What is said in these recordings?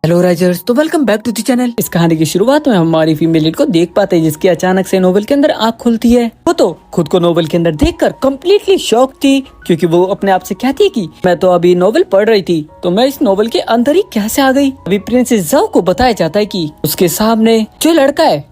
Hello risers, तो welcome back to the channel. इस कहानी की शुरुआत में हमारी फीमेल लीड को देख पाते हैं जिसकी अचानक से नोवेल के अंदर आँख खुलती है। वो तो खुद को नोवेल के अंदर देखकर कम्प्लीटली शॉक थी, क्योंकि वो अपने आप से कहती है कि मैं तो अभी नोवेल पढ़ रही थी, तो मैं इस नोवेल के अंदर ही कैसे आ गई। अभी प्रिंसेस जाओ को बताया जाता है कि उसके सामने जो लड़का है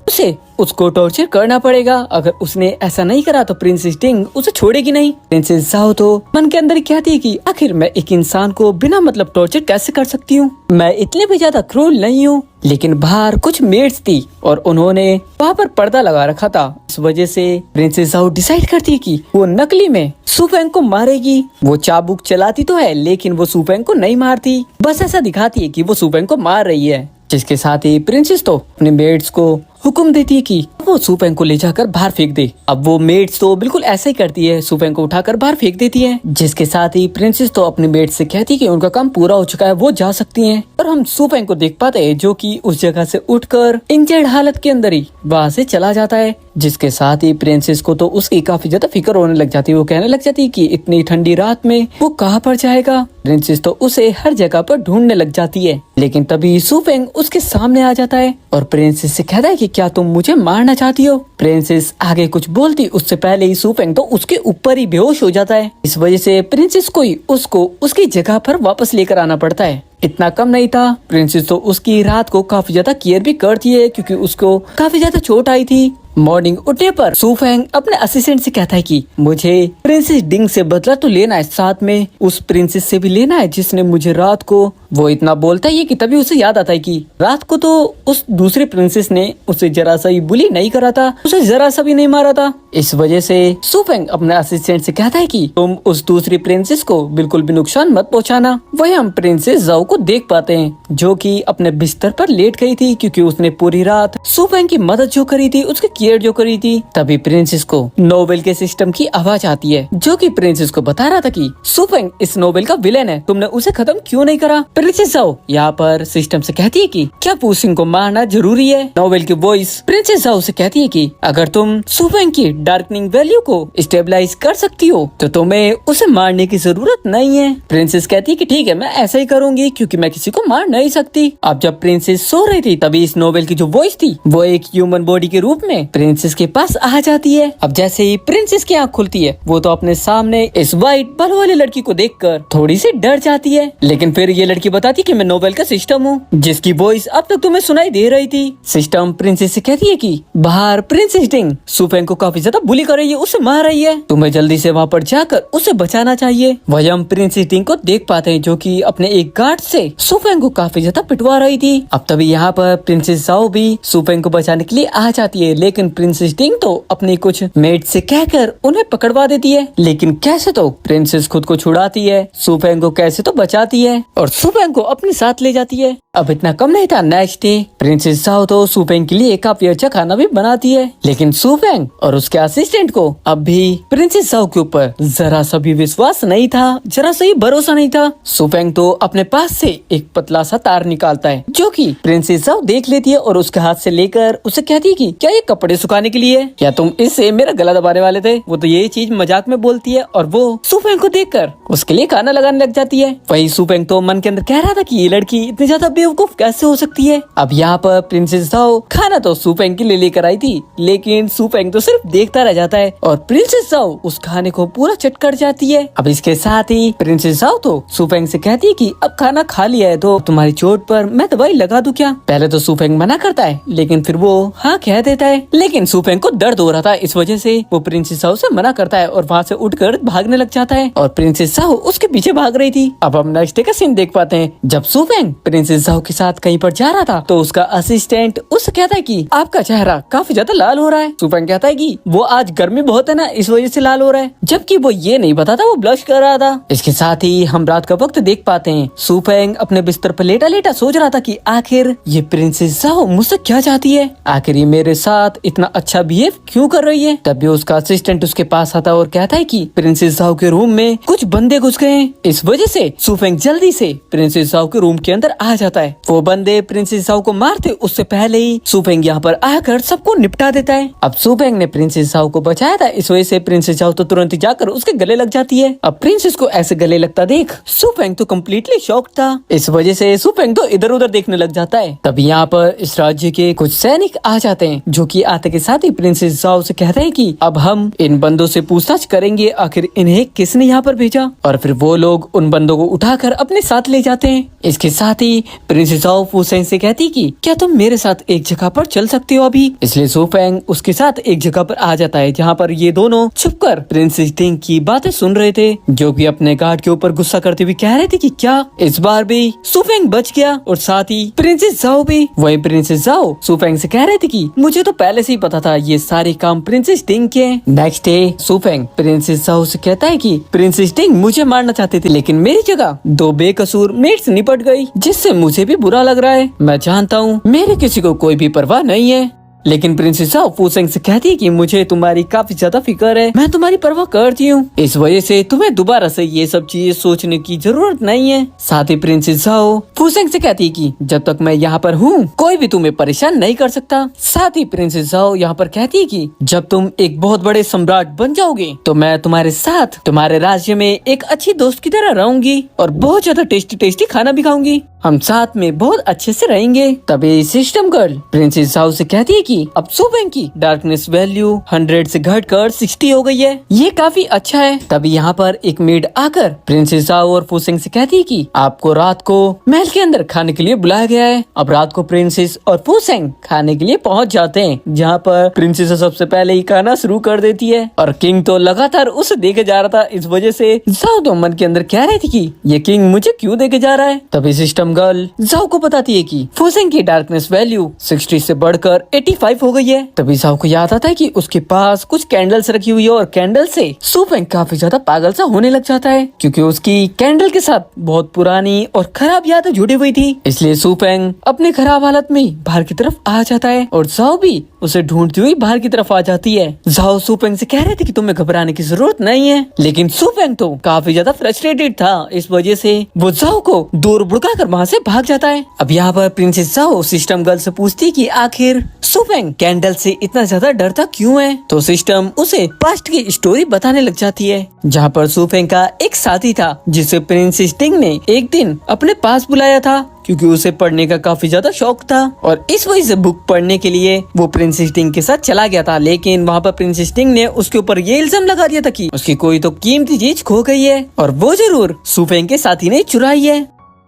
उसको टॉर्चर करना पड़ेगा। अगर उसने ऐसा नहीं करा तो प्रिंसेस टिंग उसे छोड़ेगी नहीं। प्रिंसेस जाओ तो मन के अंदर कहती है कि आखिर मैं एक इंसान को बिना मतलब टॉर्चर कैसे कर सकती हूँ। मैं इतने भी ज्यादा क्रूर नहीं हूँ। लेकिन बाहर कुछ मेड्स थी और उन्होंने वहाँ पर पर्दा लगा रखा था। इस वजह से प्रिंसेस जाओ डिसाइड करती है कि वो नकली में सुफेंग को मारेगी। वो चाबुक चलाती तो है लेकिन वो सुफेंग को नहीं मारती, बस ऐसा दिखाती है कि वो सुफेंग को मार रही है। जिसके साथ ही प्रिंसेस तो अपने मेड्स को हुक्म देती है कि वो सुफेंग को ले जाकर बाहर फेंक दे। अब वो मेड्स तो बिल्कुल ऐसा ही करती है, सुफेंग को उठाकर बाहर फेंक देती है। जिसके साथ ही प्रिंसेस तो अपने मेड्स से कहती है कि उनका काम पूरा हो चुका है, वो जा सकती हैं। और हम सुफेंग को देख पाते हैं जो कि उस जगह से उठकर इंजर्ड हालत के अंदर ही वहाँ से चला जाता है। जिसके साथ ही प्रिंसेस को तो उसकी काफी ज्यादा फिक्र होने लग जाती है। वो कहने लग जाती है कि इतनी ठंडी रात में वो कहाँ पर जाएगा। प्रिंसेस तो उसे हर जगह पर ढूंढने लग जाती है, लेकिन तभी सुफेंग उसके सामने आ जाता है और प्रिंसेस से कहता है कि क्या तुम मुझे मारना चाहती हो। प्रिंसेस आगे कुछ बोलती उससे पहले ही सुफेंग तो उसके ऊपर ही बेहोश हो जाता है। इस वजह से प्रिंसेस को ही उसको उसकी जगह पर वापस लेकर आना पड़ता है। इतना कम नहीं था, प्रिंसेस तो उसकी रात को काफी ज्यादा केयर भी करती है क्योंकि उसको काफी ज्यादा चोट आई थी। मॉर्निंग उठने पर सुफेंग अपने असिस्टेंट से कहता है कि मुझे प्रिंसेस डिंग से बदला तो लेना है, साथ में उस प्रिंसेस से भी लेना है जिसने मुझे रात को। वो इतना बोलता है कि तभी उसे याद आता है कि रात को तो उस दूसरे प्रिंसेस ने उसे जरा सा भी बुली नहीं करा था, उसे जरा सा भी नहीं मारा था। इस वजह से सुफेंग अपने असिस्टेंट से कहता है कि तुम उस दूसरी प्रिंसेस को बिल्कुल भी नुकसान मत पहुंचाना। वही हम प्रिंसेस जाओ को देख पाते हैं जो कि अपने बिस्तर पर लेट गई थी क्योंकि उसने पूरी रात सुफेंग की मदद जो करी थी, उसकी केयर जो करी थी। तभी प्रिंसेस को नोवेल के सिस्टम की आवाज आती है जो कि प्रिंसेस को बता रहा था कि सुफेंग इस नोवेल का विलेन है, तुमने उसे खत्म क्यों नहीं करा। प्रिंसेस जाओ यहाँ पर सिस्टम से कहती है कि क्या पुसिंग को मारना जरूरी है। नोवेल की वॉइस प्रिंसेस जाओ से कहती है कि अगर तुम सुफेंग की डार्कनिंग वैल्यू को स्टेबलाइज कर सकती हो तो तुम्हें उसे मारने की जरूरत नहीं है। प्रिंसेस कहती है कि ठीक है, मैं ऐसा ही करूंगी क्योंकि मैं किसी को मार नहीं सकती। अब जब प्रिंसेस सो रही थी तभी इस नोवेल की जो वॉइस थी वो एक ह्यूमन बॉडी के रूप में प्रिंसेस के पास आ जाती है। अब जैसे ही प्रिंसेस की आँख खुलती है वो तो अपने सामने इस व्हाइट बालों वाली लड़की को देखकर थोड़ी सी डर जाती है, लेकिन फिर ये लड़की बताती कि मैं नोवेल का सिस्टम हूँ जिसकी वॉइस अब तक तुम्हें सुनाई दे रही थी। सिस्टम प्रिंसेस से कहती है कि बाहर प्रिंसेस डिंग सुफेंग को काफी ज्यादा बुली कर रही है, उसे मार रही है, तुम्हें जल्दी से वहाँ पर जाकर उसे बचाना चाहिए। वही हम प्रिंसेस डिंग को देख पाते हैं जो कि अपने एक गार्ड से सुफेंग को काफी ज्यादा पिटवा रही थी। अब तभी यहाँ पर प्रिंसेस जाओ भी सुफेंग को बचाने के लिए आ जाती है, लेकिन प्रिंसेस डिंग तो अपनी कुछ मेड से कहकर उन्हें पकड़वा देती है। लेकिन कैसे तो प्रिंसेस खुद को छुड़ाती है, सुफेंग को कैसे तो बचाती है और सुफेंग को अपने साथ ले जाती है। अब इतना कम नहीं था, नेक्स्ट डे प्रिंसेस जाओ तो सुफेंग के लिए काफी अच्छा खाना भी बनाती है, लेकिन सुफेंग और उसके असिस्टेंट को अब भी प्रिंसेस जाओ के ऊपर जरा सा भी विश्वास नहीं था, जरा सा ही भरोसा नहीं था। सुफेंग तो अपने पास से एक पतला सा तार निकालता है जो कि प्रिंसेस जाओ देख लेती है और उसके हाथ से लेकर उसे कहती है कि क्या ये कपड़े सुखाने के लिए, क्या तुम इससे मेरा गला दबाने वाले थे। वो तो ये चीज मजाक में बोलती है और वो सुफेंग को देखकर उसके लिए खाना लगाने लग जाती है। वही सुफेंग तो मन के अंदर कह रहा था कि ये लड़की इतनी ज्यादा बेवकूफ कैसे हो सकती है। अब यहाँ पर प्रिंसेस जाओ खाना तो सुफेंग के लिए लेकर आई थी, लेकिन सुफेंग तो सिर्फ देखता रह जाता है और प्रिंसेस जाओ उस खाने को पूरा चट कर जाती है। अब इसके साथ ही प्रिंसेस जाओ तो सुफेंग से कहती है कि अब खाना खा लिया है तो तुम्हारी चोट पर मैं दवाई लगा दूं क्या। पहले तो सुफेंग मना करता है लेकिन फिर वो हाँ कह देता है, लेकिन सुफेंग को दर्द हो रहा था, इस वजह से वो प्रिंसेस जाओ से मना करता है और वहाँ से उठकर भागने लग जाता है और प्रिंसेस जाओ उसके पीछे भाग रही थी। अब हम नेक्स्ट डे का सीन देख पाते हैं जब सुफेंग प्रिंसेस जाओ के साथ कहीं पर जा रहा था तो उसका असिस्टेंट उससे कहता है कि आपका चेहरा काफी ज्यादा लाल हो रहा है। सुफेंग कहता है कि वो आज गर्मी बहुत है ना, इस वजह से लाल हो रहा है, जबकि वो ये नहीं बताता वो ब्लश कर रहा था। इसके साथ ही हम रात का वक्त देख पाते हैं सुफेंग अपने बिस्तर पर लेटा लेटा सोच रहा था कि आखिर ये प्रिंसेस जाओ मुझसे क्या चाहती है, आखिर ये मेरे साथ इतना अच्छा बिहेव क्यों कर रही है। तभी उसका असिस्टेंट उसके पास आता है और कहता है कि प्रिंसेस जाओ के रूम में कुछ बंदे घुस गए हैं। इस वजह से सुफेंग जल्दी से प्रिंसेस जाओ के रूम के अंदर आ जाता है है। वो बंदे प्रिंसेस जाओ को मारते उससे पहले ही सुफेंग यहाँ पर आकर सबको निपटा देता है। अब सुफेंग ने प्रिंसेस जाओ को बचाया था, इस वजह से प्रिंसेस जाओ तो तुरंत ही जाकर उसके गले लग जाती है। अब प्रिंसेस को ऐसे गले लगता देख सुफेंग तो कम्प्लीटली शॉक था, इस वजह से सुफेंग तो इधर उधर देखने लग जाता है। तब यहाँ पर इस राज्य के कुछ सैनिक आ जाते हैं, जो कि आते के साथ ही प्रिंसेस जाओ से कहते हैं कि अब हम इन बंदों से पूछताछ करेंगे आखिर इन्हें किसने यहाँ पर भेजा। और फिर वो लोग उन बंदों को उठाकर अपने साथ ले जाते हैं। इसके साथ ही प्रिंसेस जाओ फुसेंग से कहती कि क्या तुम मेरे साथ एक जगह पर चल सकते हो अभी। इसलिए सुफेंग उसके साथ एक जगह पर आ जाता है, जहाँ पर ये दोनों छुपकर प्रिंसेस टिंग की बातें सुन रहे थे, जो कि अपने गार्ड के ऊपर गुस्सा करते हुए कह रहे थे कि क्या इस बार भी सुफेंग बच गया और साथ ही प्रिंसेस जाओ भी। वही प्रिंसेस जाओ सुफेंग से कह रहे थे कि मुझे तो पहले से ही पता था ये सारे काम प्रिंसेस टिंग के। नेक्स्ट डे सुफेंग प्रिंसेस जाओ से कहता है कि प्रिंसेस टिंग मुझे मारना चाहते थे, लेकिन मेरी जगह दो बेकसूर मेट्स निपट गई, जिससे मुझे भी बुरा लग रहा है। मैं जानता हूँ मेरे किसी को कोई भी परवाह नहीं है, लेकिन प्रिंसेस जाओ फुसेंग से कहती है कि मुझे तुम्हारी काफी ज्यादा फिक्र है, मैं तुम्हारी परवाह करती हूँ, इस वजह से तुम्हें दोबारा से ये सब चीजें सोचने की जरूरत नहीं है। साथ ही प्रिंसेस जाओ फुसेंग से कहती है कि जब तक मैं यहाँ पर हूँ कोई भी तुम्हें परेशान नहीं कर सकता। साथ ही प्रिंसेस जाओ यहाँ पर कहती है कि जब तुम एक बहुत बड़े सम्राट बन जाओगे तो मैं तुम्हारे साथ तुम्हारे राज्य में एक अच्छी दोस्त की तरह रहूंगी और बहुत ज्यादा टेस्टी टेस्टी खाना भी खाऊंगी, हम साथ में बहुत अच्छे से रहेंगे। तभी सिस्टम गर्ल प्रिंसेस जाओ से कहती है कि अब सुफेंग की डार्कनेस वैल्यू 100 से घटकर 60 हो गई है, ये काफी अच्छा है। तभी यहाँ पर एक मेड आकर प्रिंसेस जाओ और फुसेंग से कहती है कि आपको रात को महल के अंदर खाने के लिए बुलाया गया है। अब रात को प्रिंसेस और फुसेंग खाने के लिए पहुँच जाते हैं, जहाँ पर प्रिंसेस सबसे पहले ही खाना शुरू कर देती है और किंग तो लगातार उसे देखे जा रहा था, इस वजह से जाओ तो मन के अंदर कह रही थी कि ये किंग मुझे क्यों देखे जा रहा है। तभी सिस्टम गर्ल जाओ को बताती है कि फुसेंग की डार्कनेस वैल्यू 60 से बढ़कर 85 हो गई है। तभी जाओ को याद आता है कि उसके पास कुछ कैंडल्स रखी हुई है और कैंडल से सुफेंग काफी ज्यादा पागल सा होने लग जाता है, क्योंकि उसकी कैंडल के साथ बहुत पुरानी और खराब यादें जुड़ी हुई थी। इसलिए सुफेंग अपनी खराब हालत में बाहर की तरफ आ जाता है और जाओ भी उसे ढूंढती हुई बाहर की तरफ आ जाती है। जाओ सुफेंग से कह रहे थे कि तुम्हें घबराने की जरूरत नहीं है, लेकिन सुफेंग तो काफी ज्यादा फ्रस्ट्रेटेड था, इस वजह से वो जाओ को दूर भुड़का कर वहाँ से भाग जाता है। अब यहाँ पर प्रिंसेस जाओ सिस्टम गर्ल से पूछती कि आखिर सुफेंग कैंडल से इतना ज्यादा डरता क्यों है, तो सिस्टम उसे पास्ट की स्टोरी बताने लग जाती है, जहाँ पर सुफेंग का एक साथी था जिसे प्रिंसेस टिंग ने एक दिन अपने पास बुलाया था, क्योंकि उसे पढ़ने का काफी ज्यादा शौक था और इस वजह से बुक पढ़ने के लिए वो प्रिंसेस टिंग के साथ चला गया था। लेकिन वहाँ पर प्रिंसेस टिंग ने उसके ऊपर ये इल्जाम लगा दिया था कि उसकी कोई तो कीमती चीज खो गई है और वो जरूर सुफेंग के साथी ने चुराई है।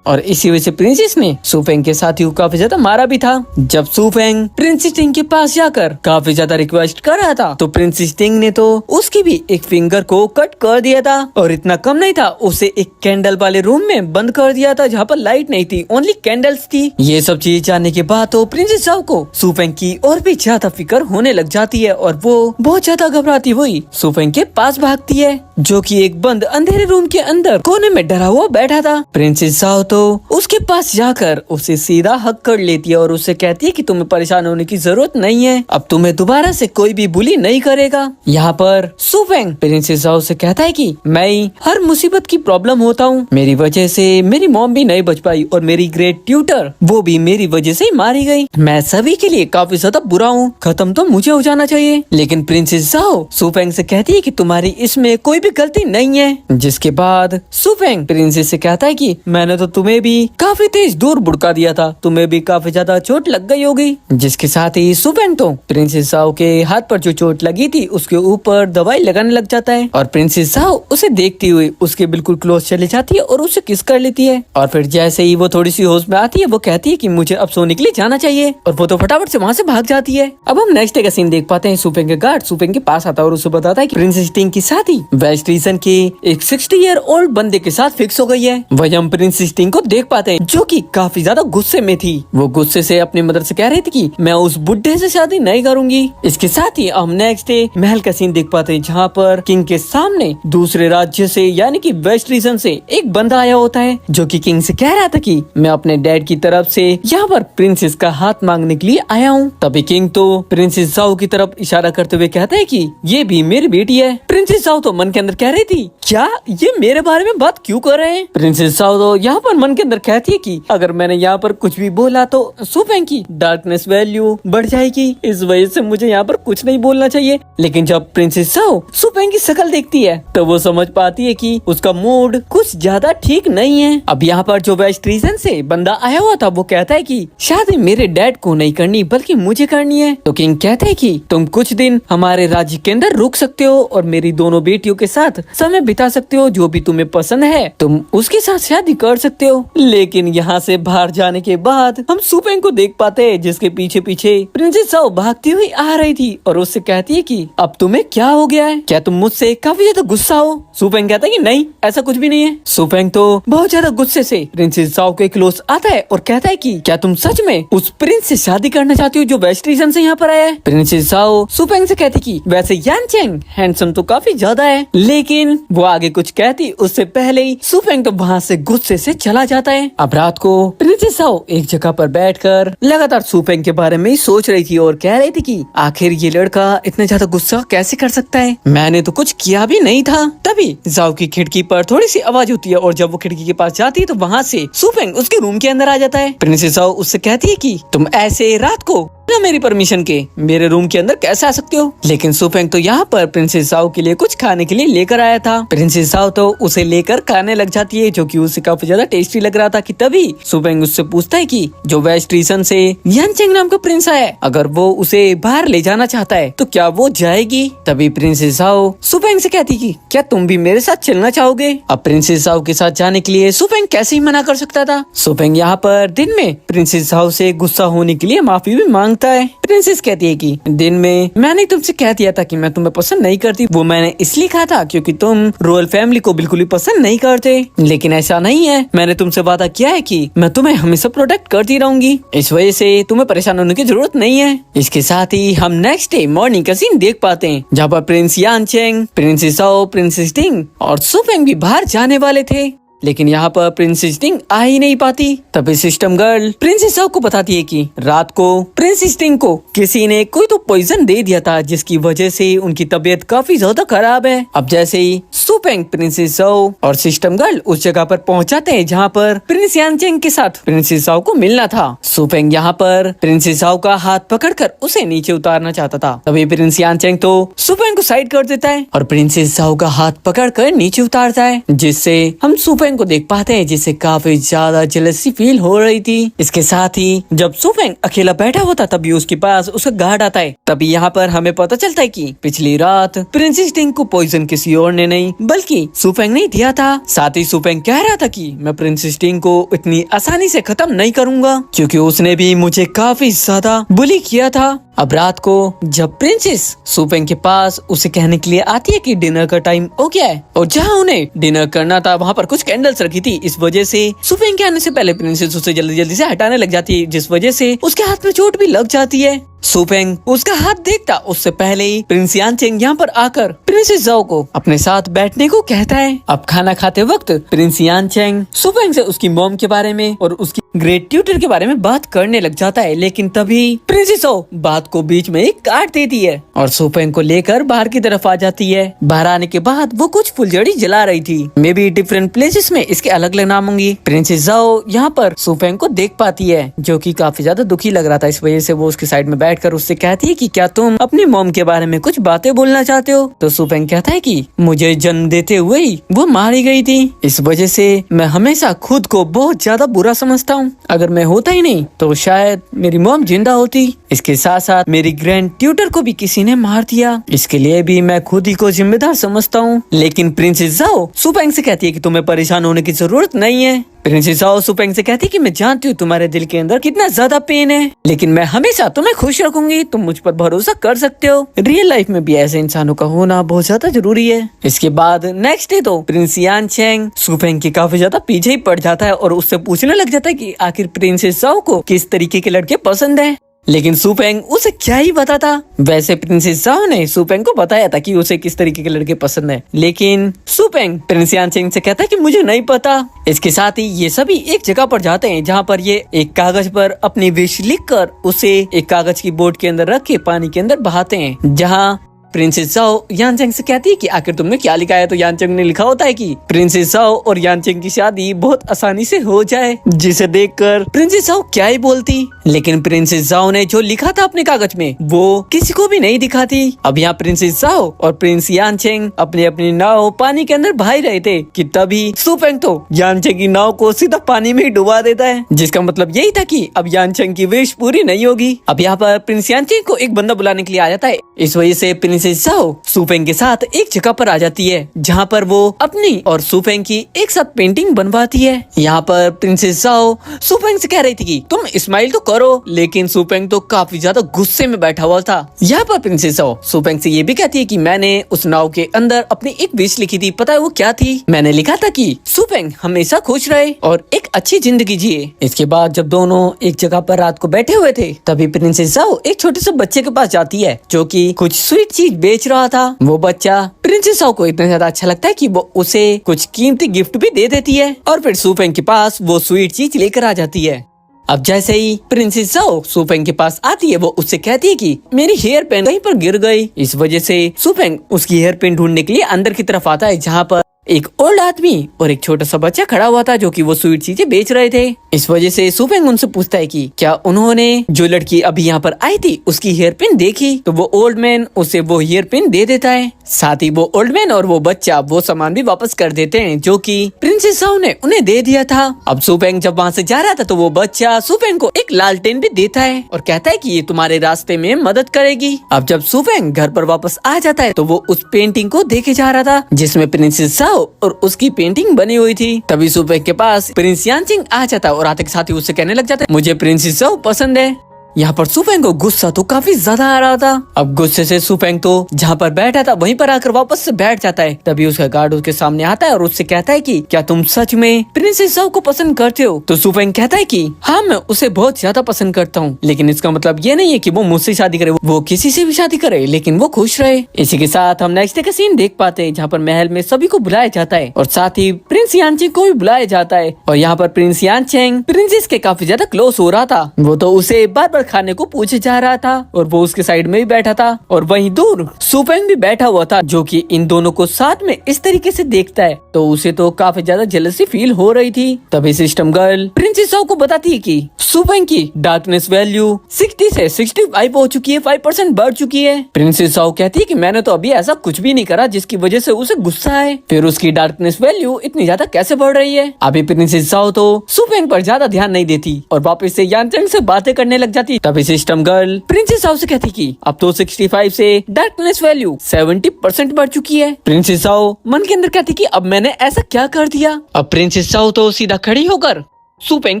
और इसी वजह से प्रिंसेस ने सुफेंग के साथी को काफी ज्यादा मारा भी था। जब सुफेंग प्रिंसेस टिंग के पास जाकर काफी ज्यादा रिक्वेस्ट कर रहा था, तो प्रिंसेस टिंग ने तो उसकी भी एक फिंगर को कट कर दिया था और इतना कम नहीं था, उसे एक कैंडल वाले रूम में बंद कर दिया था, जहाँ पर लाइट नहीं थी, ओनली कैंडल्स थी। ये सब चीज जानने के बाद तो प्रिंसेस जाओ को सुफेंग की और भी ज्यादा फिक्र होने लग जाती है और वो बहुत ज्यादा घबराती हुई सुफेंग के पास भागती है, जो कि एक बंद अंधेरे रूम के अंदर कोने में डरा हुआ बैठा था। प्रिंसेस जाओ तो उसके पास जाकर उसे सीधा हक कर लेती है और उससे कहती है कि तुम्हें परेशान होने की जरूरत नहीं है, अब तुम्हें दोबारा से कोई भी बुली नहीं करेगा। यहाँ पर सुफेंग प्रिंसेस जाओ से कहता है कि मैं हर मुसीबत की प्रॉब्लम होता हूँ, मेरी वजह से मेरी मॉम भी नहीं बच पाई और मेरी ग्रेट ट्यूटर वो भी मेरी वजह से ही मारी गई, मैं सभी के लिए काफी ज्यादा बुरा हूँ, खत्म तो मुझे हो जाना चाहिए। लेकिन प्रिंसेस जाओ सुफेंग से कहती है कि तुम्हारी इसमें कोई भी गलती नहीं है, जिसके बाद सुफेंग प्रिंसेस से कहता है कि मैंने तो तुम्हें भी काफी तेज दूर बुड़का दिया था, तुम्हें भी काफी ज्यादा चोट लग गई होगी। जिसके साथ ही सुफेंग तो प्रिंसेस जाओ के हाथ पर जो चोट लगी थी उसके ऊपर दवाई लगाने लग जाता है और प्रिंसेस जाओ उसे देखती हुई उसके बिल्कुल क्लोज चली जाती है और उसे किस कर लेती है। और फिर जैसे ही वो थोड़ी सी होश में आती है वो कहती है कि मुझे अब सोने के लिए जाना चाहिए और वो तो फटाफट से वहाँ से भाग जाती है। अब हम नेक्स्ट डे का सीन देख पाते हैं। सुफेंग का गार्ड सुफेंग के पास आता है और उसे बताता है कि प्रिंसेस टिंग की शादी वेस्ट रीजन के एक 60 ईयर ओल्ड बंदे के साथ फिक्स हो गई है। वही हम प्रिंसेस टिंग को देख पाते हैं जो कि काफी ज्यादा गुस्से में थी। वो गुस्से से अपनी मदर से कह रही थी कि मैं उस बुढ़े से शादी नहीं करूंगी। इसके साथ ही हम नेक्स्ट डे महल का सीन देख पाते हैं जहाँ पर किंग के सामने दूसरे राज्य से यानी कि वेस्ट रीजन से एक बंदा आया होता है जो कि किंग से कह रहा था कि मैं अपने डैड की तरफ से यहाँ पर प्रिंसेस का हाथ मांगने के लिए आया हूँ। तभी किंग तो प्रिंसेस जाओ की तरफ इशारा करते हुए कहता है कि ये भी मेरी बेटी है। प्रिंसेस जाओ तो मन के अंदर कह रही थी क्या ये मेरे बारे में बात क्यों कर रहे हैं। प्रिंसेस जाओ तो यहाँ पर मन के अंदर कहती है कि अगर मैंने यहाँ पर कुछ भी बोला तो सुफेंग की डार्कनेस वैल्यू बढ़ जाएगी, इस वजह से मुझे यहाँ पर कुछ नहीं बोलना चाहिए। लेकिन जब प्रिंसेस साओ सुफेंग की शक्ल देखती है तो वो समझ पाती है कि उसका मूड कुछ ज्यादा ठीक नहीं है। अब यहाँ पर जो वेस्ट रीजन से बंदा आया हुआ था वो कहता है कि शादी मेरे डैड को नहीं करनी बल्कि मुझे करनी है। तो किंग कहता है कि तुम कुछ दिन हमारे राज्य के अंदर रुक सकते हो और मेरी दोनों बेटियों के साथ समय बिता सकते हो, जो भी तुम्हें पसंद है तुम उसके साथ शादी कर सकते हो। लेकिन यहाँ से बाहर जाने के बाद हम सुफेंग को देख पाते हैं जिसके पीछे पीछे प्रिंसेस साओ भागती हुई आ रही थी और उससे कहती है कि अब तुम्हें क्या हो गया है, क्या तुम मुझसे काफी ज्यादा गुस्सा हो। सुफेंग कहता है कि नहीं ऐसा कुछ भी नहीं है। सुफेंग तो बहुत ज्यादा गुस्से से प्रिंसेस साओ के क्लोज आता है और कहता है कि क्या तुम सच में उस प्रिंस से शादी करना चाहती हो जो वेस्ट रीजन से यहाँ पर आया है। प्रिंसेस साओ सुफेंग से कहती कि वैसे यानचेंग हैंडसम तो काफी ज्यादा है, लेकिन वो आगे कुछ कहती उससे पहले ही सुफेंग तो वहाँ से गुस्से से चला जाता है। अब रात को प्रिंसेस साओ एक जगह पर बैठकर लगातार सुफेंग के बारे में ही सोच रही थी और कह रही थी कि आखिर ये लड़का इतना ज्यादा गुस्सा कैसे कर सकता है, मैंने तो कुछ किया भी नहीं था। तभी जाओ की खिड़की पर थोड़ी सी आवाज होती है और जब वो खिड़की के पास जाती है तो वहाँ से सुफेंग उसके रूम के अंदर आ जाता है। प्रिंसेस साओ उससे कहती है कि तुम ऐसे रात को बिना मेरी परमिशन के मेरे रूम के अंदर कैसे आ सकते हो। लेकिन सुफेंग तो यहाँ पर प्रिंसेस साओ के लिए कुछ खाने के लिए लेकर आया था। प्रिंसेस साओ तो उसे लेकर खाने लग जाती है जो कि उसे काफी ज्यादा टेस्टी लग रहा था कि तभी सुफेंग उससे पूछता है कि जो वेस्ट रीजन से यानचेंग नाम का प्रिंस है अगर वो उसे बाहर ले जाना चाहता है तो क्या वो जाएगी। तभी प्रिंसेस साओ सुफेंग से कहती कि क्या तुम भी मेरे साथ चलना चाहोगे। अब प्रिंसेस साओ के साथ जाने के लिए सुफेंग कैसे ही मना कर सकता था। सुफेंग यहाँ पर दिन में प्रिंसेस साओ से गुस्सा होने के लिए माफी भी मांगता है। प्रिंसेस कहती है कि दिन में मैंने तुमसे कह दिया था कि मैं तुम्हें पसंद नहीं करती, वो मैंने इसलिए कहा था क्योंकि तुम रॉयल फैमिली को बिल्कुल भी पसंद नहीं करते, लेकिन ऐसा नहीं है, मैंने तुमसे वादा किया है कि मैं तुम्हें हमेशा प्रोटेक्ट करती रहूंगी, इस वजह से तुम्हें परेशान होने की जरूरत नहीं है। इसके साथ ही हम नेक्स्ट डे मॉर्निंग का सीन देख पाते हैं जहाँ पर Prince Yancheng, princess Sao, princess टिंग और सुफेंग भी बाहर जाने वाले थे, लेकिन यहाँ पर प्रिंसेस टिंग आ ही नहीं पाती। तभी सिस्टम गर्ल प्रिंसेस साओ को बताती है कि रात को प्रिंसेस टिंग को किसी ने कोई तो पॉइजन दे दिया था जिसकी वजह से उनकी तबीयत काफी ज्यादा खराब है। अब जैसे ही सुफेंग, प्रिंसेस साओ और सिस्टम गर्ल उस जगह पर पहुँच जाते हैं जहाँ पर प्रिंस यानचेंग के साथ प्रिंसेस साओ को मिलना था। सुफेंग यहाँ पर प्रिंसेस साओ का हाथ पकड़कर उसे नीचे उतारना चाहता था, तभी प्रिंस यानचेंग तो सुफेंग को साइड कर देता है और प्रिंसेस साओ का हाथ पकड़कर नीचे उतारता है, जिससे हम सुफेंग को देख पाते हैं जिसे काफी ज्यादा जेलसी फील हो रही थी। इसके साथ ही जब सुफेंग अकेला बैठा हुआ था तभी उसके पास उसका गार्ड आता है। तभी यहाँ पर हमें पता चलता है कि पिछली रात प्रिंसेस टिंग को पॉइजन किसी और ने नहीं बल्कि सुफेंग ने दिया था। साथ ही सुफेंग कह रहा था कि मैं प्रिंसेस टिंग को इतनी आसानी से खत्म नहीं करूंगा क्योंकि उसने भी मुझे काफी ज्यादा बुली किया था। अब रात को जब प्रिंसेस सुफेंग के पास उसे कहने के लिए आती है कि डिनर का टाइम हो गया है और जहाँ उन्हें डिनर करना था वहाँ पर कुछ कैंडल्स रखी थी, इस वजह से सुफेंग के आने से पहले प्रिंसेस उसे जल्दी जल्दी से हटाने लग जाती है, जिस वजह से उसके हाथ में चोट भी लग जाती है। सुफेंग उसका हाथ देखता उससे पहले ही प्रिंस यानचेंग यहाँ पर आकर प्रिंसेस जाओ को अपने साथ बैठने को कहता है। अब खाना खाते वक्त प्रिंस यानचेंग सुफेंग से उसकी मॉम के बारे में और उसकी ग्रेट ट्यूटर के बारे में बात करने लग जाता है, लेकिन तभी प्रिंसेस जाओ बात को बीच में ही काट देती है और सुफेंग को लेकर बाहर की तरफ आ जाती है। बाहर आने के बाद वो कुछ फुलझड़ी जला रही थी, मे बी डिफरेंट प्लेसेस में इसके अलग अलग नाम होंगे। प्रिंसेस जाओ यहाँ पर सुफेंग को देख पाती है जो कि काफी ज्यादा दुखी लग रहा था, इस वजह से वो उसके साइड में बैठकर उससे कहती है कि क्या तुम अपनी मॉम के बारे में कुछ बातें बोलना चाहते हो। तो सुफेंग कहता है कि मुझे जन्म देते हुए ही वो मारी गई थी, इस वजह से मैं हमेशा खुद को बहुत ज्यादा बुरा समझता हूँ, अगर मैं होता ही नहीं तो शायद मेरी मॉम जिंदा होती। इसके साथ साथ मेरी ग्रैंड ट्यूटर को भी किसी ने मार दिया, इसके लिए भी मैं खुद ही को जिम्मेदार समझता हूँ। लेकिन प्रिंसेस जाओ सुफेंग से कहती है कि तुम्हें परेशान होने की जरूरत नहीं है। प्रिंसेस जाओ सुफेंग से कहती है कि मैं जानती हूँ तुम्हारे दिल के अंदर कितना ज्यादा पेन है, लेकिन मैं हमेशा तुम्हें खुश रखूंगी, तुम मुझ पर भरोसा कर सकते हो। रियल लाइफ में भी ऐसे इंसानों का होना बहुत ज्यादा जरूरी है। इसके बाद नेक्स्ट डे तो प्रिंस यानचेंग सुफेंग की काफी ज्यादा पीछे ही पड़ जाता है और उससे पूछने लग जाता है कि आखिर प्रिंसेस जाओ को किस तरीके के लड़के पसंद है, लेकिन सुफेंग उसे क्या ही बताता। वैसे प्रिंसेस जाओ ने सुफेंग को बताया था कि उसे किस तरीके के लड़के पसंद है, लेकिन सुफेंग प्रिंस यानचेंग से कहता है कि मुझे नहीं पता। इसके साथ ही ये सभी एक जगह पर जाते हैं जहाँ पर ये एक कागज पर अपनी विश लिखकर उसे एक कागज की बोट के अंदर रख के पानी के अंदर बहाते हैं, जहाँ प्रिंसेस जाओ यानचेंग से कहती है कि आखिर तुमने क्या लिखा है। तो यानचेंग ने लिखा होता है कि प्रिंसेस जाओ और यानचेंग की शादी बहुत आसानी से हो जाए, जिसे देखकर प्रिंसेस जाओ क्या ही बोलती। लेकिन प्रिंसेस जाओ ने जो लिखा था अपने कागज में वो किसी को भी नहीं दिखाती। अब यहाँ प्रिंसेस जाओ और प्रिंस यानचेंग अपनी अपनी नाव पानी के अंदर बहा रहे थे कि तभी सुपेंग तो यानचेंग की नाव को सीधा पानी में ही डुबा देता है, जिसका मतलब यही था कि अब यानचेंग की विश पूरी नहीं होगी। अब यहाँ पर प्रिंस यानचेंग को एक बंदा बुलाने के लिए आ जाता है। इस वजह से प्रिंसेस जाओ सुपेंग के साथ एक जगह पर आ जाती है जहाँ पर वो अपनी और सुपेंग की एक साथ पेंटिंग बनवाती है। यहाँ पर प्रिंसेस जाओ सुपेंग से कह रही थी कि तुम स्माइल तो करो, लेकिन सुपेंग तो काफी ज्यादा गुस्से में बैठा हुआ था। यहाँ पर प्रिंसेस जाओ सुपेंग से ये भी कहती है कि मैंने उस नाव के अंदर अपनी एक विश लिखी थी, पता है वो क्या थी? मैंने लिखा था कि सुपेंग हमेशा खुश रहे और एक अच्छी जिंदगी जिए। इसके बाद जब दोनों एक जगह पर रात को बैठे हुए थे तभी प्रिंसेस जाओ एक छोटे से बच्चे के पास जाती है जो कि कुछ स्वीट चीज बेच रहा था। वो बच्चा प्रिंसेस जाओ को इतना ज्यादा अच्छा लगता है कि वो उसे कुछ कीमती गिफ्ट भी दे देती है और फिर सुपेंग के पास वो स्वीट चीज लेकर आ जाती है। अब जैसे ही प्रिंसेस जाओ सुपेंग के पास आती है वो उससे कहती है कि मेरी हेयर पेन कहीं पर गिर गई। इस वजह से सुपेंग उसकी हेयर पेन ढूंढने के लिए अंदर की तरफ आता है जहाँ पर एक ओल्ड आदमी और एक छोटा सा बच्चा खड़ा हुआ था जो कि वो स्वीट चीजें बेच रहे थे। इस वजह से सुपेंग उनसे पूछता है कि क्या उन्होंने जो लड़की अभी यहाँ पर आई थी उसकी हेयर पिन देखी? तो वो ओल्ड मैन उसे वो हेयर पिन दे देता है। साथ ही वो ओल्ड मैन और वो बच्चा वो सामान भी वापस कर देते हैं जो कि प्रिंसेस जाओ ने उन्हें दे दिया था। अब सुपेंग जब वहाँ से जा रहा था तो वो बच्चा सुपेंग को एक लालटेन भी देता है और कहता है कि ये तुम्हारे रास्ते में मदद करेगी। अब जब सुपेंग घर पर वापस आ जाता है तो वो उस पेंटिंग को देखे जा रहा था जिसमें प्रिंसेस जाओ और उसकी पेंटिंग बनी हुई थी। तभी सुपेंग के पास प्रिंस यानचेंग आ जाता है और आते के साथ ही उससे कहने लग जाता है मुझे प्रिंसेस जाओ पसंद है। यहाँ पर सुपेंग को गुस्सा तो काफी ज्यादा आ रहा था। अब गुस्से से सुपेंग तो जहाँ पर बैठा था वहीं पर आकर वापस से बैठ जाता है। तभी उसका गार्ड उसके सामने आता है और उससे कहता है कि क्या तुम सच में प्रिंसेस जाओ को पसंद करते हो? तो सुपेंग कहता है कि हाँ मैं उसे बहुत ज्यादा पसंद करता हूँ, लेकिन इसका मतलब ये नहीं है कि वो मुझसे शादी करे, वो किसी से भी शादी करे लेकिन वो खुश रहे। इसी के साथ हम नेक्स्ट डे का सीन देख पाते हैं जहाँ पर महल में सभी को बुलाया जाता है और साथ ही प्रिंस यानचेंग को भी बुलाया जाता है। और यहाँ पर प्रिंस यानचेंग प्रिंसेस के काफी ज्यादा क्लोज हो रहा था। वो तो उसे बार बार खाने को पूछे जा रहा था और वो उसके साइड में भी बैठा था और वहीं दूर सुपेंग भी बैठा हुआ था जो कि इन दोनों को साथ में इस तरीके से देखता है तो उसे तो काफी ज्यादा जेलसी फील हो रही थी। तभी सिस्टम गर्ल प्रिंसेस जाओ को बताती है कि सुपेंग की डार्कनेस वैल्यू 60 से 65 हो चुकी है, 5% बढ़ चुकी है। प्रिंसेस जाओ कहती है कि मैंने तो अभी ऐसा कुछ भी नहीं करा जिसकी वजह से उसे गुस्सा है, फिर उसकी डार्कनेस वैल्यू इतनी ज्यादा कैसे बढ़ रही है? अभी प्रिंसेस जाओ तो सुपेंग पर ज्यादा ध्यान नहीं देती और वापस से यानचेंग से बातें करने लग जाती। तभी सिस्टम गर्ल प्रिंसेस जाओ से कहती कि अब तो 65 से डार्कनेस वैल्यू 70% बढ़ चुकी है। प्रिंसेस जाओ मन के अंदर कहती कि अब मैंने ऐसा क्या कर दिया? अब प्रिंसेस जाओ तो सीधा खड़ी होकर सुपेंग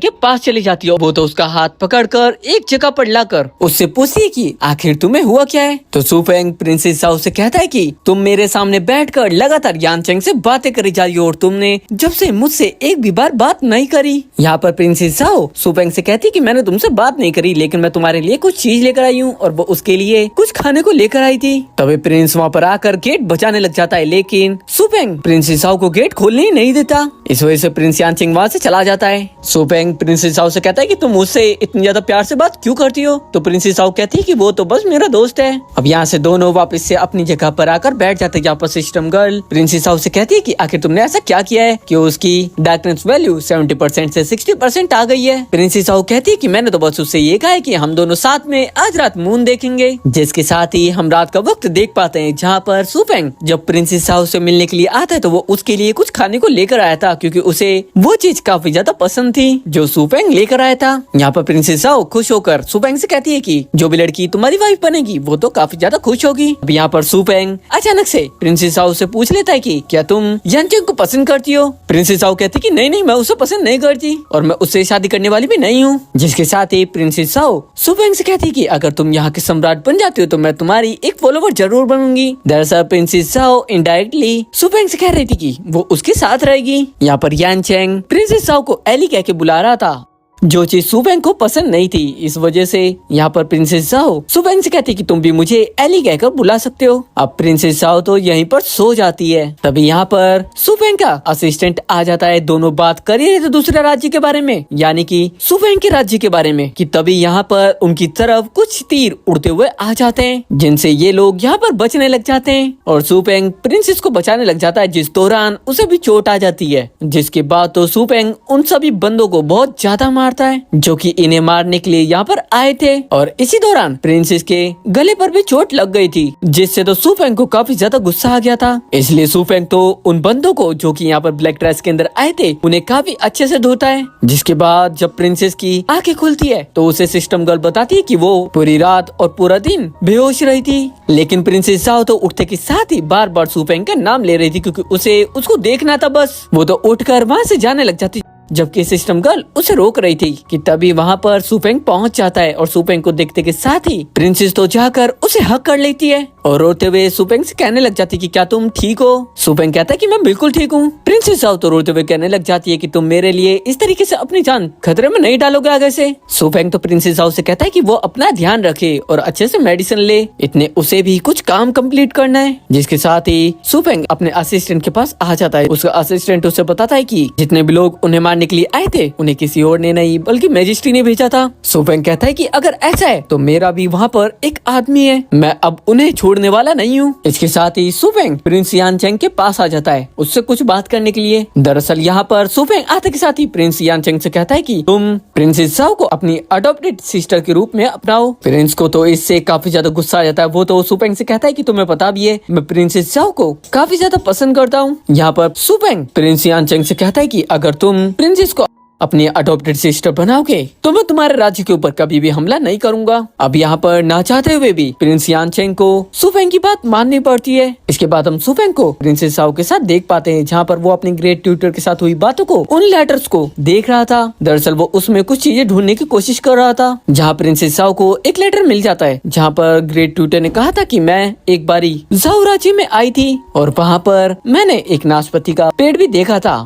के पास चली जाती है। वो तो उसका हाथ पकड़कर एक जगह पर लाकर उससे पूछती है कि आखिर तुम्हें हुआ क्या है? तो सुपेंग प्रिंसेस जाओ से कहता है कि तुम मेरे सामने बैठकर लगातार यानचेंग से बातें करी जा रही हो और तुमने जब से मुझसे एक भी बार बात नहीं करी। यहाँ पर प्रिंसेस जाओ सुपेंग से कहती कि मैंने तुमसे बात नहीं करी लेकिन मैं तुम्हारे लिए कुछ चीज लेकर आई हूँ और वो उसके लिए कुछ खाने को लेकर आई थी। तभी प्रिंस वहाँ पर आकर गेट बजाने लग जाता है लेकिन सुपेंग प्रिंसेस जाओ को गेट खोलने ही नहीं देता। इस वजह से प्रिंस यानचेंग वहाँ से चला जाता है। सुपेंग प्रिंसेस जाओ से कहता है कि तुम मुझसे इतनी ज्यादा प्यार से बात क्यों करती हो? तो प्रिंसेस जाओ कहती है कि वो तो बस मेरा दोस्त है। अब यहाँ से दोनों वापस से अपनी जगह पर आकर बैठ जाते हैं जहाँ पर सिस्टम गर्ल प्रिंसेस जाओ से कहती है कि आखिर तुमने ऐसा क्या किया है कि उसकी डार्कनेस वैल्यू 70% से 60% आ गई है? प्रिंसेस जाओ कहती है कि मैंने तो बस उससे ये कहा है कि हम दोनों साथ में आज रात मून देखेंगे, जिसके साथ ही हम रात का वक्त देख पाते हैं जहाँ पर सुपेंग जब प्रिंसेस जाओ से मिलने के लिए आता है तो वो उसके लिए कुछ खाने को लेकर आया था क्योंकि उसे वो चीज काफी ज्यादा पसंद थी जो सुपेंग लेकर आया था। यहाँ पर प्रिंसेस जाओ खुश होकर सुपेंग से कहती है कि जो भी लड़की तुम्हारी वाइफ बनेगी वो तो काफी ज्यादा खुश होगी। अब यहाँ पर सुपेंग अचानक से प्रिंसेस जाओ से पूछ लेता है कि क्या तुम यानचेंग को पसंद करती हो? प्रिंसेस जाओ कहती कि नहीं मैं उसे पसंद नहीं करती और मैं उससे शादी करने वाली भी नहीं हूँ। जिसके साथ ही प्रिंसेस जाओ सुपेंग से कहती कि अगर तुम यहाँ के सम्राट बन जाती हो तो मैं तुम्हारी एक फॉलोवर जरूर बनूंगी। दरअसल प्रिंसेस जाओ इनडायरेक्टली सुपेंग से कह रही थी कि वो उसके साथ रहेगी। यहाँ पर यानचेंग प्रिंसेस जाओ को एली कह के बुला रहा था। जो चीज सुफेंग को पसंद नहीं थी। इस वजह से यहाँ पर प्रिंसेस जाओ सुफेंग से कहती कि तुम भी मुझे एली कहकर बुला सकते हो। अब प्रिंसेस जाओ तो यहीं पर सो जाती है। तभी यहाँ पर सुफेंग का असिस्टेंट आ जाता है। दोनों बात कर ही रहे थे दूसरे राज्य के बारे में, यानी कि सुफेंग के राज्य के बारे में, कि तभी यहाँ पर उनकी तरफ कुछ तीर उड़ते हुए आ जाते हैं, जिनसे ये लोग यहाँ पर बचने लग जाते हैं और सुफेंग प्रिंसेस को बचाने लग जाता है, जिस दौरान उसे भी चोट आ जाती है। जिसके बाद तो सुफेंग उन सभी बंदों को बहुत ज्यादा मारता है जो कि इन्हें मारने के लिए यहाँ पर आए थे। और इसी दौरान प्रिंसेस के गले पर भी चोट लग गई थी, जिससे तो सुफेंग को काफी ज्यादा गुस्सा आ गया था। इसलिए सुफेंग तो उन बंदों को जो कि यहाँ पर ब्लैक ड्रेस के अंदर आए थे उन्हें काफी अच्छे से धोता है। जिसके बाद जब प्रिंसेस की आंखें खुलती है तो उसे सिस्टम गर्ल बताती है कि वो पूरी रात और पूरा दिन बेहोश रही थी। लेकिन प्रिंसेस जाओ तो उठते के साथ ही बार बार सुफेंग का नाम ले रही थी, क्योंकि उसे उसको देखना था बस। वो तो उठकर वहाँ से जाने लग जाती, जबकि सिस्टम गर्ल उसे रोक रही थी। कि तभी वहाँ पर सुफेंग पहुँच जाता है और सुफेंग को देखते के साथ ही प्रिंसेस तो जाकर उसे हक कर लेती है और रोते हुए सुफेंग से कहने लग जाती कि क्या तुम ठीक हो। सुफेंग कहता है कि मैं बिल्कुल ठीक हूँ। प्रिंसेस जाओ तो रोते हुए कहने लग जाती है कि तुम मेरे लिए इस तरीके से अपनी जान खतरे में नहीं डालोगे आगे से। सुफेंग तो प्रिंसेस जाओ से कहता है कि वो अपना ध्यान रखे और अच्छे से मेडिसिन ले, इतने उसे भी कुछ काम कंप्लीट करना है। जिसके साथ ही सुफेंग अपने असिस्टेंट के पास आ जाता है। उसका असिस्टेंट उसे बताता है कि जितने भी लोग उन्हें मारने के लिए आए थे उन्हें किसी और ने नहीं बल्कि मैजिस्ट्री ने भेजा था। सुफेंग कहता है कि अगर ऐसा है तो मेरा भी वहाँ पर एक आदमी है, मैं अब उन्हें छोड़ने वाला नहीं हूँ। इसके साथ ही सुफेंग प्रिंस यानचेंग के पास आ जाता है उससे कुछ बात करने के लिए। दरअसल यहाँ पर सुफेंग आते के साथ ही प्रिंस यानचेंग से कहता है कि तुम प्रिंसेस जाओ को अपनी अडॉप्टेड सिस्टर के रूप में अपनाओ। प्रिंस को तो इससे काफी ज्यादा गुस्सा आ जाता है। वो तो सुफेंग से कहता है कि तुम्हें पता भी है मैं प्रिंसेस जाओ को काफी ज्यादा पसंद करता हूँ। यहाँ पर सुफेंग प्रिंस यानचेंग से कहता है कि अगर तुम प्रिंसेस को अपनी अडॉप्टेड सिस्टर बनाओगे तो मैं तुम्हारे राज्य के ऊपर कभी भी हमला नहीं करूंगा। अब यहाँ पर ना चाहते हुए भी प्रिंस यानचेंग को सुफेंग की बात माननी पड़ती है। इसके बाद हम सुफेंग को प्रिंसेस जाओ के साथ देख पाते हैं, जहाँ पर वो अपने ग्रेट ट्यूटर के साथ हुई बातों को, उन लेटर्स को देख रहा था। दरअसल वो उसमें कुछ चीजें ढूंढने की कोशिश कर रहा था, जहाँ प्रिंसेस जाओ को एक लेटर मिल जाता है जहाँ पर ग्रेट ट्यूटर ने कहा था कि मैं एक बारी जाओ राज्य में आई थी और वहाँ पर मैंने एक नाशपाती का पेड़ भी देखा था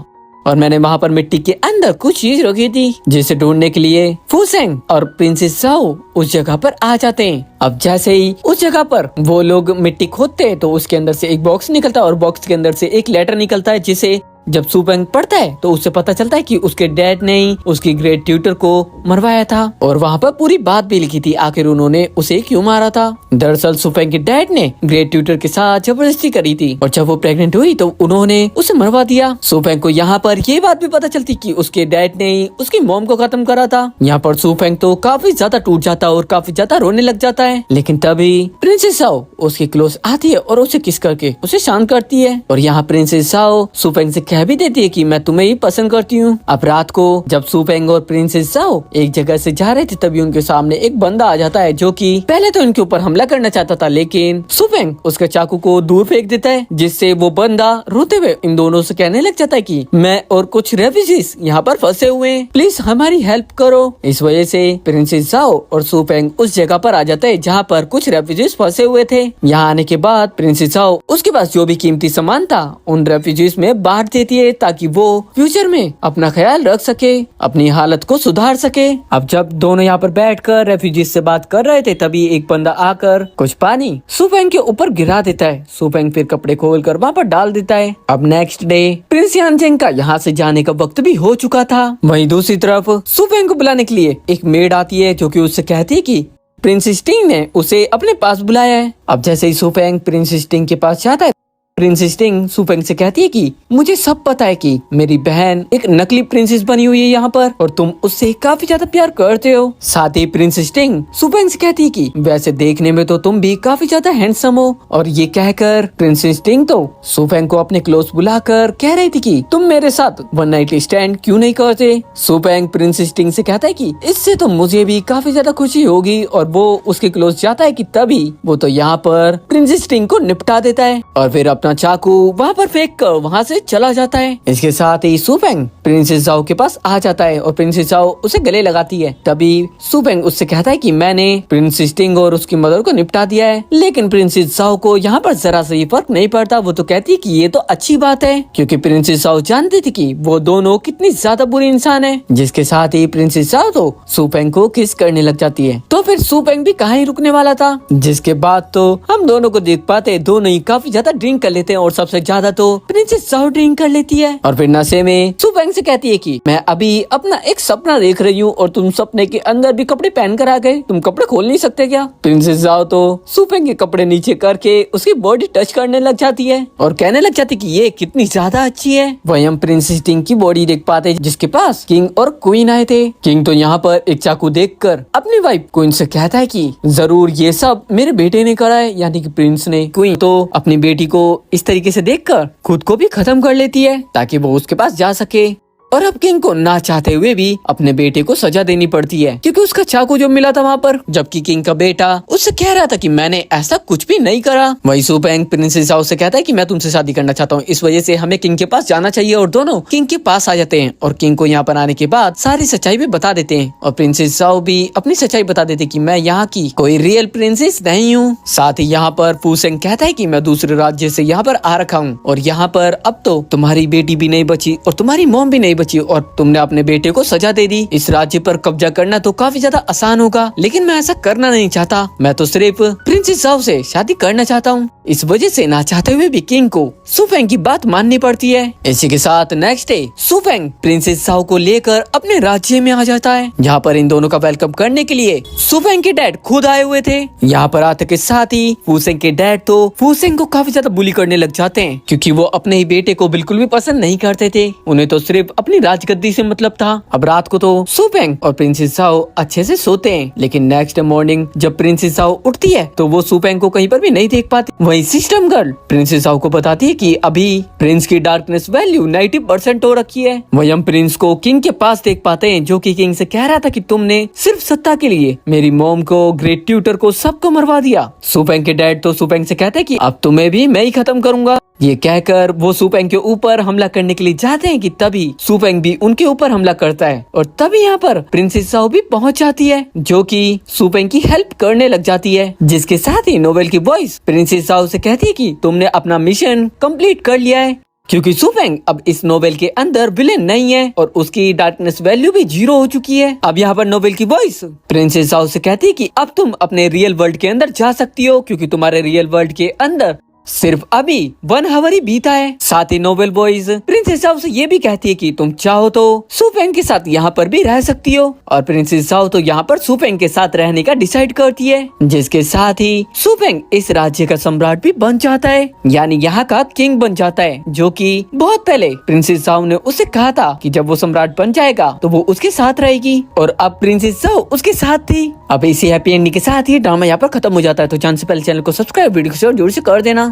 और मैंने वहाँ पर मिट्टी के अंदर कुछ चीज रखी थी, जिसे ढूंढने के लिए फुसेंग और प्रिंसेस जाओ उस जगह पर आ जाते हैं। अब जैसे ही उस जगह पर वो लोग मिट्टी खोदते हैं तो उसके अंदर से एक बॉक्स निकलता है और बॉक्स के अंदर से एक लेटर निकलता है, जिसे जब सुफेंग पढ़ता है तो उससे पता चलता है कि उसके डैड ने ही उसकी ग्रेट ट्यूटर को मरवाया था और वहाँ पर पूरी बात भी लिखी थी आखिर उन्होंने उसे क्यों मारा था। दरअसल सुफेंग के डैड ने ग्रेट ट्यूटर के साथ जबरदस्ती करी थी और जब वो प्रेग्नेंट हुई तो उन्होंने उसे मरवा दिया। सुफेंग को यहाँ पर ये बात भी पता चलती कि उसके डैड ने ही उसकी मॉम को खत्म करा था। यहाँ पर सुफेंग तो काफी ज्यादा टूट जाता है और काफी ज्यादा रोने लग जाता है। लेकिन तभी प्रिंसेस जाओ उसके क्लोज आती है और उसे किस करके उसे शांत करती है और यहाँ प्रिंसेस जाओ सुफेंग से कह भी देती है कि मैं तुम्हें ही पसंद करती हूँ। अब रात को जब सुफेंग और प्रिंसेस जाओ एक जगह से जा रहे थे तभी उनके सामने एक बंदा आ जाता है, जो कि पहले तो इनके ऊपर हमला करना चाहता था, लेकिन सुफेंग उसके चाकू को दूर फेंक देता है, जिससे वो बंदा रोते हुए इन दोनों से कहने लग जाता है कि मैं और कुछ रेफ्यूजीज यहाँ पर फंसे हुए हैं, प्लीज हमारी हेल्प करो। इस वजह से प्रिंसेस जाओ और सुफेंग उस जगह पर आ जाता है जहाँ पर कुछ रेफ्यूजीज फंसे हुए थे। यहाँ आने के बाद प्रिंसेस जाओ उसके पास जो भी कीमती सामान था उन रेफ्यूजीज में बांट देती है, ताकि वो फ्यूचर में अपना ख्याल रख सके, अपनी हालत को सुधार सके। अब जब दोनों यहाँ पर बैठकर रेफ्यूजीज से बात कर रहे थे तभी एक बंदा आकर कुछ पानी सुफेंग के ऊपर गिरा देता है। सुफेंग फिर कपड़े खोलकर वहाँ पर डाल देता है। अब नेक्स्ट डे प्रिंस यानचेंग का यहाँ से जाने का वक्त भी हो चुका था। वहीं दूसरी तरफ सुफेंग को बुलाने के लिए एक मेड आती है, जो कि उससे कहती है कि प्रिंस स्टिंग ने उसे अपने पास बुलाया है। अब जैसे ही सुफेंग प्रिंस स्टिंग के पास जाता है, प्रिंस स्टिंग सुफेंग से कहती है कि मुझे सब पता है कि मेरी बहन एक नकली प्रिंसेस बनी हुई है यहाँ पर और तुम उससे काफी ज्यादा प्यार करते हो। साथ ही प्रिंस स्टिंग सुफेंग से कहती है कि वैसे देखने में तो तुम भी काफी ज्यादा हैंडसम हो। और ये कहकर प्रिंस स्टिंग तो सुफेंग को अपने क्लोज बुलाकर कह रही थी कि तुम मेरे साथ वन नाइट स्टैंड क्यों नहीं करते। सुफेंग प्रिंस स्टिंग से कहता है कि इससे तो मुझे भी काफी ज्यादा खुशी होगी और वो उसके क्लोज जाता है कि तभी वो तो यहाँ पर प्रिंस स्टिंग को निपटा देता है और फिर अपना चाकू वहाँ पर फेंक कर वहाँ से चला जाता है। इसके साथ ही सुफेंग प्रिंसेस जाओ के पास आ जाता है और प्रिंसेस जाओ उसे गले लगाती है। तभी सुपेंग उससे कहता है कि मैंने प्रिंसेस स्टिंग और उसकी मदर को निपटा दिया है। लेकिन प्रिंसेस जाओ को यहाँ पर जरा सा ये फर्क नहीं पड़ता। वो तो कहती है कि ये तो अच्छी बात है, क्योंकि प्रिंसेस जाओ जानती थी कि वो दोनों कितनी ज्यादा बुरी इंसान है। जिसके साथ ही प्रिंसेस जाओ तो सुपेंग को किस करने लग जाती है। तो फिर सुपेंग भी कहाँ ही रुकने वाला था। जिसके बाद तो हम दोनों को देख पाते दोनों ही काफी ज्यादा ड्रिंक कर लेते हैं और सबसे ज्यादा तो प्रिंसेस जाओ ड्रिंक कर लेती है। और फिर नशे में सुपेंग से कहती है कि मैं अभी अपना एक सपना देख रही हूँ और तुम सपने के अंदर भी कपड़े पहन कर आ गए, तुम कपड़े खोल नहीं सकते क्या। प्रिंसेस जाओ तो सुपेंग के कपड़े नीचे करके उसकी बॉडी टच करने लग जाती है और कहने लग जाती कि ये कितनी ज्यादा अच्छी है। वही हम प्रिंसेस स्टिंग की बॉडी देख पाते जिसके पास किंग और क्वीन आए थे। किंग तो यहाँ पर एक चाकू देखकर अपनी वाइफ क्वीन से कहता है कि जरूर ये सब मेरे बेटे ने करा है, यानी कि प्रिंस ने। क्वीन तो अपनी बेटी को इस तरीके से देखकर खुद को भी खत्म कर लेती है ताकि वो उसके पास जा सके। और अब किंग को ना चाहते हुए भी अपने बेटे को सजा देनी पड़ती है क्योंकि उसका चाकू जो मिला था वहाँ पर, जबकि किंग का बेटा उससे कह रहा था कि मैंने ऐसा कुछ भी नहीं करा। वही सुपेंग प्रिंसेस जाओ से कहता है कि मैं तुमसे शादी करना चाहता हूँ, इस वजह से हमें किंग के पास जाना चाहिए। और दोनों किंग के पास आ जाते हैं और किंग को यहाँ पर आने के बाद सारी सच्चाई भी बता देते हैं। और प्रिंसेस जाओ भी अपनी सच्चाई बता देते कि मैं यहाँ की कोई रियल प्रिंसेस नहीं हूँ। साथ ही यहाँ पर फूसेंग कहता है कि मैं दूसरे राज्य से यहाँ पर आ रखा हूँ और यहाँ पर अब तो तुम्हारी बेटी भी नहीं बची और तुम्हारी मॉम भी नहीं बची और तुमने अपने बेटे को सजा दे दी। इस राज्य पर कब्जा करना तो काफी ज्यादा आसान होगा, लेकिन मैं ऐसा करना नहीं चाहता। मैं तो सिर्फ प्रिंसेस जाओ से शादी करना चाहता हूँ। इस वजह से ना चाहते हुए भी किंग को सुपेंग की बात माननी पड़ती है। इसी के साथ नेक्स्ट डे सुपेंग प्रिंसेस जाओ को लेकर अपने राज्य में आ जाता है, जहाँ पर इन दोनों का वेलकम करने के लिए सुपेंग के डैड खुद आए हुए थे। यहाँ पर आते के साथ ही फूसेंग के डैड तो फूसेंग को काफी ज्यादा बुली करने लग जाते हैं क्योंकि वो अपने ही बेटे को बिल्कुल भी पसंद नहीं करते थे। उन्हें तो सिर्फ अपनी राजगद्दी से मतलब था। अब रात को तो सुपेंग और प्रिंसेस जाओ अच्छे से सोते हैं, लेकिन नेक्स्ट मॉर्निंग जब प्रिंसेस जाओ उठती है तो वो सुपेंग को कहीं पर भी नहीं देख पाती। वही सिस्टम गर्ल प्रिंसेस जाओ को बताती है कि अभी प्रिंस की डार्कनेस वैल्यू 90% हो रखी है। वही हम प्रिंस को किंग के पास देख पाते हैं जो कि किंग से कह रहा था कि तुमने सिर्फ सत्ता के लिए मेरी मॉम को, ग्रेट ट्यूटर को, सबको मरवा दिया। सुपेंग के डैड तो सुपेंग से कहते हैं कि अब तुम्हें भी मैं ही खत्म करूंगा। ये कहकर वो सुपेंग के ऊपर हमला करने के लिए जाते हैं कि तभी सुपेंग भी उनके ऊपर हमला करता है और तभी यहाँ पर प्रिंसेस जाओ भी पहुंच जाती है जो कि सुपेंग की हेल्प करने लग जाती है। जिसके साथ ही नोवेल की वॉइस प्रिंसेस जाओ से कहती है कि तुमने अपना मिशन कंप्लीट कर लिया है, क्योंकि सुपेंग अब इस नोवेल के अंदर विलेन नहीं है और उसकी डार्कनेस वैल्यू भी 0 हो चुकी है। अब यहाँ पर नोवेल की वॉइस प्रिंसेस जाओ से कहती है कि अब तुम अपने रियल वर्ल्ड के अंदर जा सकती हो, क्योंकि तुम्हारे रियल वर्ल्ड के अंदर सिर्फ अभी 1 आवर ही बीता है। साथ ही नोवेल बॉयज प्रिंसेस जाओ से ये भी कहती है कि तुम चाहो तो सुपेंग के साथ यहाँ पर भी रह सकती हो। और प्रिंसेस जाओ तो यहाँ पर सुपेंग के साथ रहने का डिसाइड करती है, जिसके साथ ही सुपेंग इस राज्य का सम्राट भी बन जाता है, यानी यहाँ का किंग बन जाता है, जो कि बहुत पहले प्रिंसेस जाओ ने उसे कहा था कि जब वो सम्राट बन जाएगा तो वो उसके साथ रहेगी। और अब प्रिंसेस जाओ उसके साथ थी। अब इसी हैप्पी एंडिंग के साथ ही ड्रामा यहाँ पर खत्म हो जाता है। तो जान से पहले चैनल को सब्सक्राइब, वीडियो को शेयर जरूर से कर देना।